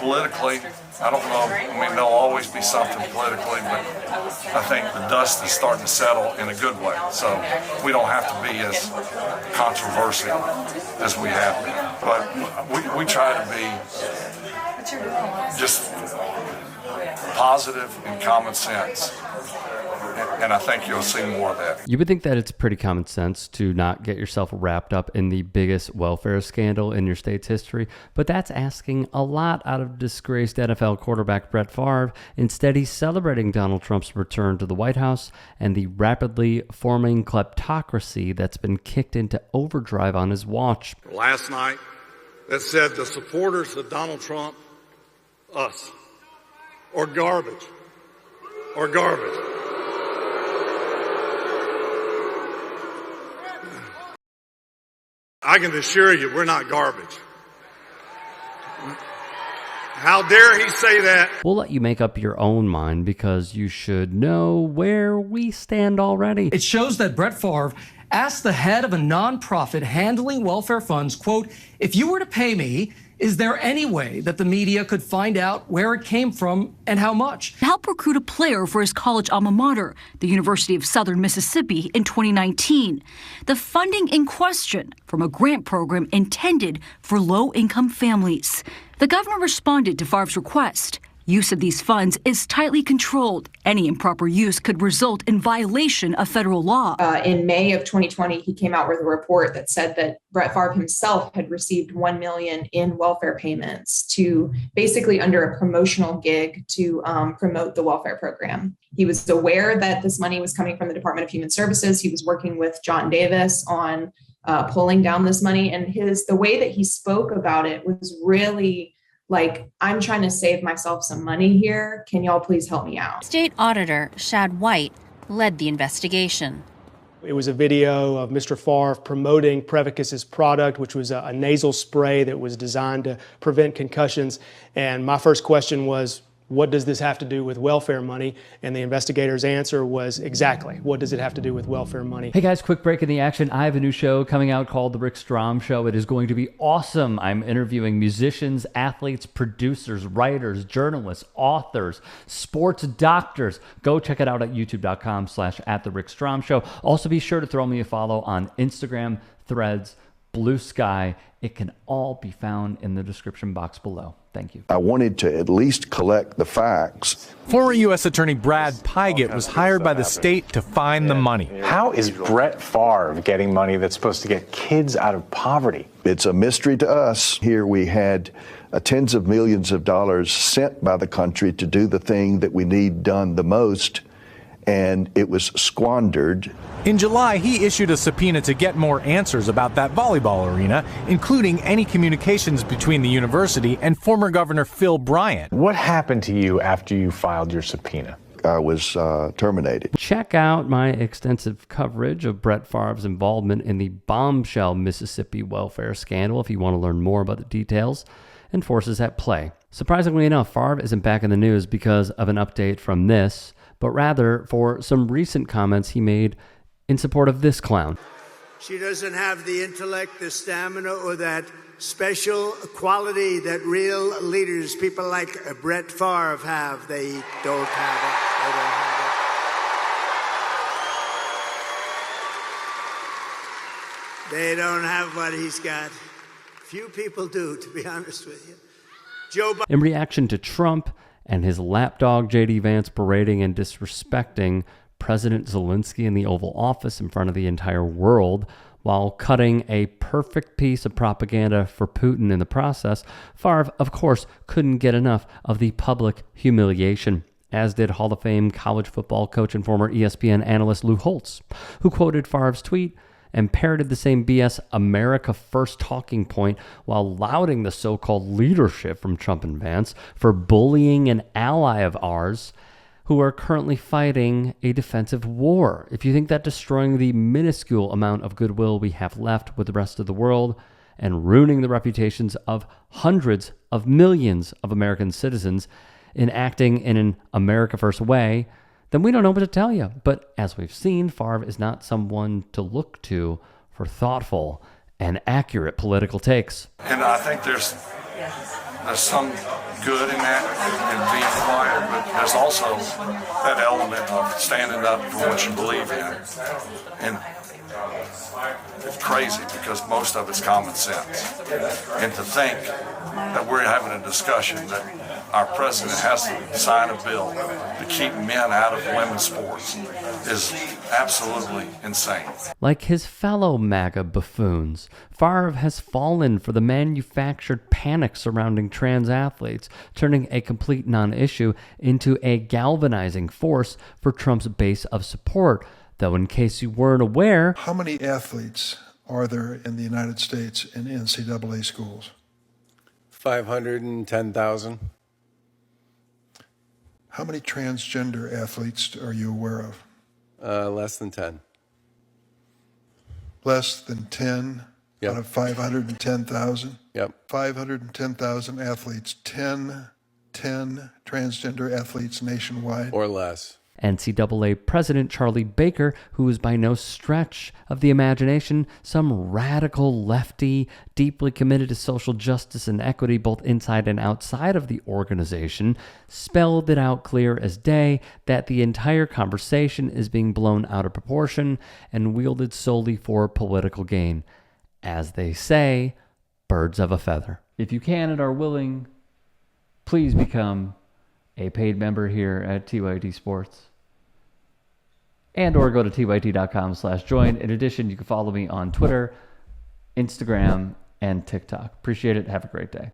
Politically, I don't know. I mean, there'll always be something politically, but I think the dust is starting to settle in a good way. So we don't have to be as controversial as we have been. But we try to be just positive and common sense. And I think you'll see more of that. You would think that it's pretty common sense to not get yourself wrapped up in the biggest welfare scandal in your state's history, but that's asking a lot out of disgraced NFL quarterback Brett Favre. Instead, he's celebrating Donald Trump's return to the White House and the rapidly forming kleptocracy that's been kicked into overdrive on his watch. Last night, that said the supporters of Donald Trump, us, or garbage, or garbage. I can assure you, we're not garbage. How dare he say that? We'll let you make up your own mind because you should know where we stand already. It shows that Brett Favre asked the head of a nonprofit handling welfare funds, quote, if you were to pay me, is there any way that the media could find out where it came from and how much? Help recruit a player for his college alma mater, the University of Southern Mississippi, in 2019. The funding in question from a grant program intended for low-income families. The governor responded to Favre's request. Use of these funds is tightly controlled. Any improper use could result in violation of federal law. In May of 2020, he came out with a report that said that Brett Favre himself had received $1 million in welfare payments to basically under a promotional gig to promote the welfare program. He was aware that this money was coming from the Department of Human Services. He was working with John Davis on pulling down this money. And the way that he spoke about it was really like, I'm trying to save myself some money here. Can y'all please help me out? State Auditor Shad White led the investigation. It was a video of Mr. Favre promoting Prevacus's product, which was a nasal spray that was designed to prevent concussions. And my first question was, what does this have to do with welfare money? And the investigator's answer was exactly, what does it have to do with welfare money? Hey guys, quick break in the action. I have a new show coming out called The Rick Strom Show. It is going to be awesome. I'm interviewing musicians, athletes, producers, writers, journalists, authors, sports doctors. Go check it out at youtube.com/@TheRickStrom Also be sure to throw me a follow on Instagram, Threads, Blue Sky. It can all be found in the description box below. Thank you. I wanted to at least collect the facts. Former U.S. Attorney Brad Pygott was hired by the state to find the money. How is Brett Favre getting money that's supposed to get kids out of poverty? It's a mystery to us. Here we had tens of millions of dollars sent by the country to do the thing that we need done the most, and it was squandered. In July, he issued a subpoena to get more answers about that volleyball arena, including any communications between the university and former Governor Phil Bryant. What happened to you after you filed your subpoena? I was terminated. Check out my extensive coverage of Brett Favre's involvement in the bombshell Mississippi welfare scandal if you want to learn more about the details and forces at play. Surprisingly enough, Favre isn't back in the news because of an update from this, but rather for some recent comments he made in support of this clown. She doesn't have the intellect, the stamina, or that special quality that real leaders, people like Brett Favre have. They don't have it. They don't have it. They don't have what he's got. Few people do, to be honest with you. Joe Biden. In reaction to Trump and his lapdog J.D. Vance berating and disrespecting President Zelenskyy in the Oval Office in front of the entire world, while cutting a perfect piece of propaganda for Putin in the process, Favre, of course, couldn't get enough of the public humiliation, as did Hall of Fame college football coach and former ESPN analyst Lou Holtz, who quoted Favre's tweet and parroted the same BS America First talking point while lauding the so-called leadership from Trump and Vance for bullying an ally of ours who are currently fighting a defensive war. If you think that destroying the minuscule amount of goodwill we have left with the rest of the world and ruining the reputations of hundreds of millions of American citizens in acting in an America First way, then we don't know what to tell you. But as we've seen, Favre is not someone to look to for thoughtful and accurate political takes. And I think there's there's some good in that and being quiet, but there's also that element of standing up for what you believe in. And it's crazy because most of it's common sense. And to think that we're having a discussion that our president has to sign a bill to keep men out of women's sports is absolutely insane. Like his fellow MAGA buffoons, Favre has fallen for the manufactured panic surrounding trans athletes, turning a complete non-issue into a galvanizing force for Trump's base of support. Though in case you weren't aware, how many athletes are there in the United States in NCAA schools? 510,000. How many transgender athletes are you aware of? Less than 10. Less than 10 out of 510,000? Yep. 510,000 athletes, 10 transgender athletes nationwide? Or less. NCAA President Charlie Baker, who is by no stretch of the imagination some radical lefty, deeply committed to social justice and equity both inside and outside of the organization, spelled it out clear as day that the entire conversation is being blown out of proportion and wielded solely for political gain. As they say, birds of a feather. If you can and are willing, please become a paid member here at TYT Sports. And or go to tyt.com/join. In addition, you can follow me on Twitter, Instagram, and TikTok. Appreciate it. Have a great day.